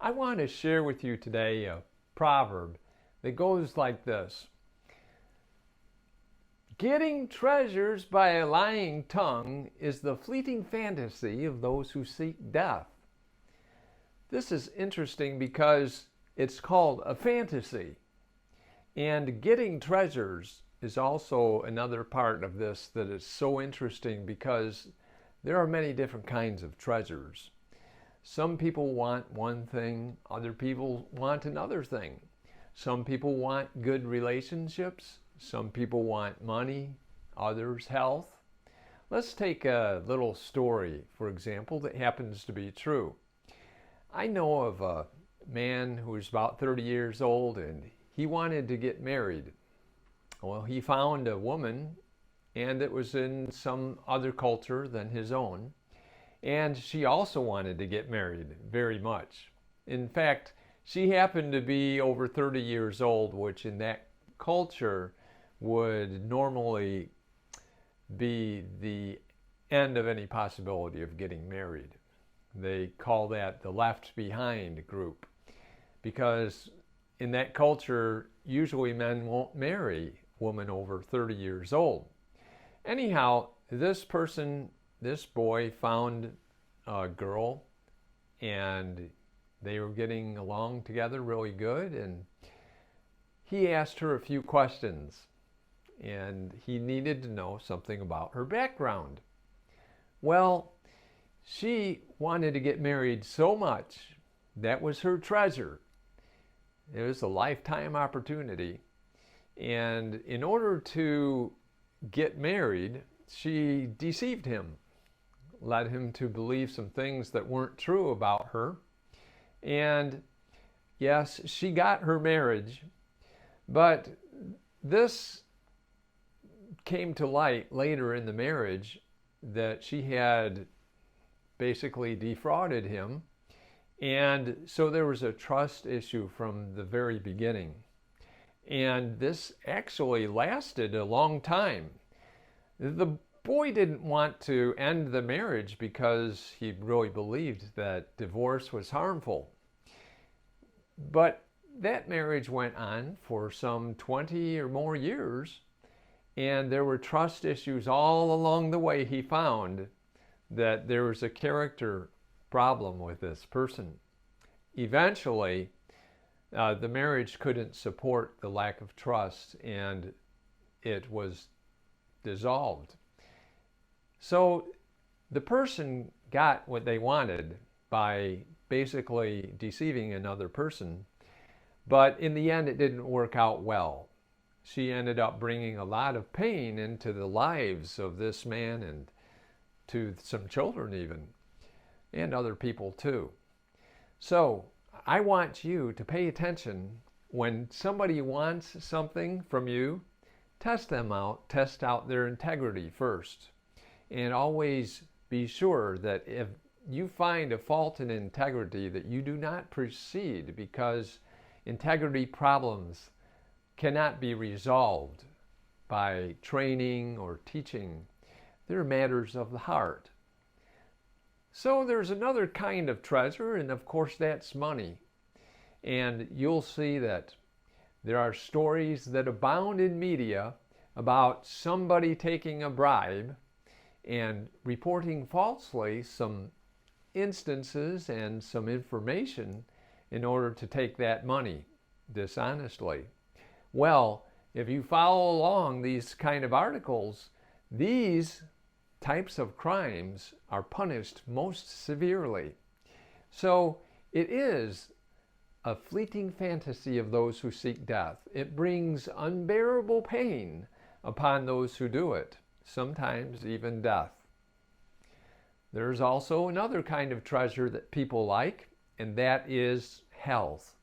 I want to share with you today a proverb that goes like this: getting treasures by a lying tongue is the fleeting fantasy of those who seek death. This is interesting because it's called a fantasy. And getting treasures is also another part of this that is so interesting because there are many different kinds of treasures. Some people want one thing, other people want another thing. Some people want good relationships, some people want money, others health. Let's take a little story, for example, that happens to be true. I know of a man who was about 30 years old and he wanted to get married. Well, he found a woman, and it was in some other culture than his own. And she also wanted to get married very much. In fact, she happened to be over 30 years old, which in that culture would normally be the end of any possibility of getting married. They call that the left behind group, because in that culture, usually men won't marry women over 30 years old. Anyhow, this boy found a girl, and they were getting along together really good, and he asked her a few questions, and he needed to know something about her background. Well, she wanted to get married so much. That was her treasure. It was a lifetime opportunity. And in order to get married, she deceived him, led him to believe some things that weren't true about her. And yes, she got her marriage, but this came to light later in the marriage that she had basically defrauded him. And so there was a trust issue from the very beginning. And this actually lasted a long time. The boy didn't want to end the marriage because he really believed that divorce was harmful. But that marriage went on for some 20 or more years, and there were trust issues all along the way. He found that there was a character problem with this person. Eventually, the marriage couldn't support the lack of trust, and it was dissolved. So the person got what they wanted by basically deceiving another person, but in the end it didn't work out well. She ended up bringing a lot of pain into the lives of this man and to some children even, and other people too. So I want you to pay attention when somebody wants something from you. Test them out, test out their integrity first, and always be sure that if you find a fault in integrity, that you do not proceed, because integrity problems cannot be resolved by training or teaching. They're matters of the heart. So there's another kind of treasure, and of course that's money. And you'll see that there are stories that abound in media about somebody taking a bribe and reporting falsely some instances and some information in order to take that money dishonestly. Well, if you follow along these kind of articles, these types of crimes are punished most severely. So it is a fleeting fantasy of those who seek death. It brings unbearable pain upon those who do it, sometimes even death. There's also another kind of treasure that people like, and that is health.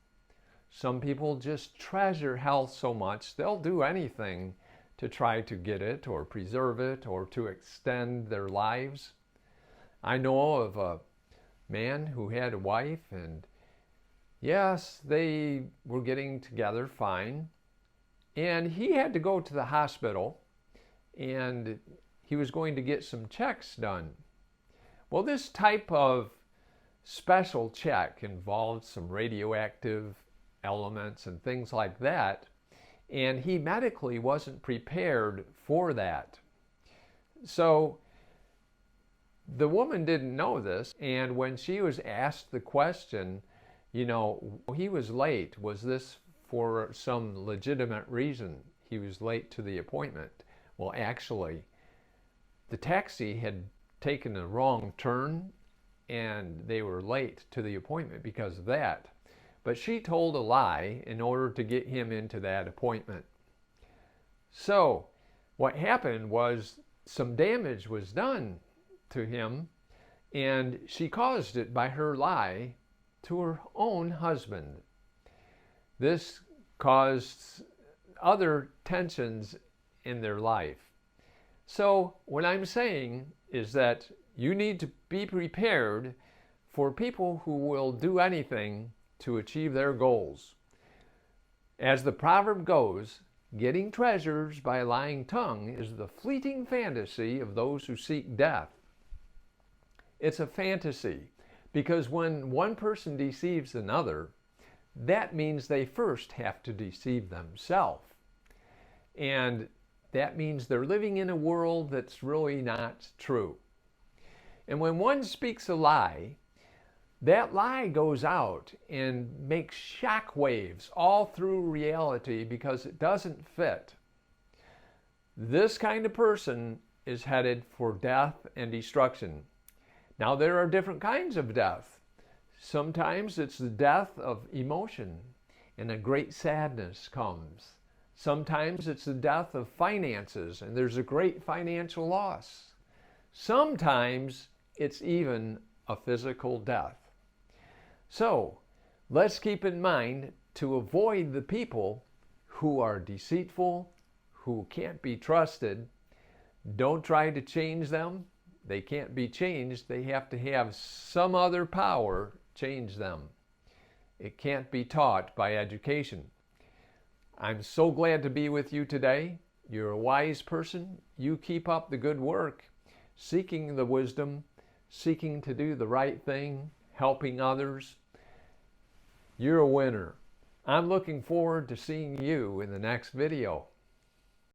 Some people just treasure health so much they'll do anything to try to get it or preserve it or to extend their lives. I know of a man who had a wife, and yes, they were getting together fine, and he had to go to the hospital, and he was going to get some checks done. Well, this type of special check involved some radioactive elements and things like that, and he medically wasn't prepared for that. So the woman didn't know this, and when she was asked the question, you know, he was late. Was this for some legitimate reason? He was late to the appointment. Well, actually, the taxi had taken a wrong turn and they were late to the appointment because of that. But she told a lie in order to get him into that appointment. So what happened was some damage was done to him, and she caused it by her lie to her own husband. This caused other tensions in their life. So what I'm saying is that you need to be prepared for people who will do anything to achieve their goals. As the proverb goes, getting treasures by a lying tongue is the fleeting fantasy of those who seek death. It's a fantasy because when one person deceives another, that means they first have to deceive themselves. And that means they're living in a world that's really not true. And when one speaks a lie, that lie goes out and makes shock waves all through reality because it doesn't fit. This kind of person is headed for death and destruction. Now, there are different kinds of death. Sometimes it's the death of emotion and a great sadness comes. Sometimes it's the death of finances and there's a great financial loss. Sometimes it's even a physical death. So let's keep in mind to avoid the people who are deceitful, who can't be trusted. Don't try to change them. They can't be changed. They have to have some other power change them. It can't be taught by education. I'm so glad to be with you today. You're a wise person. You keep up the good work, seeking the wisdom, seeking to do the right thing, helping others. You're a winner. I'm looking forward to seeing you in the next video.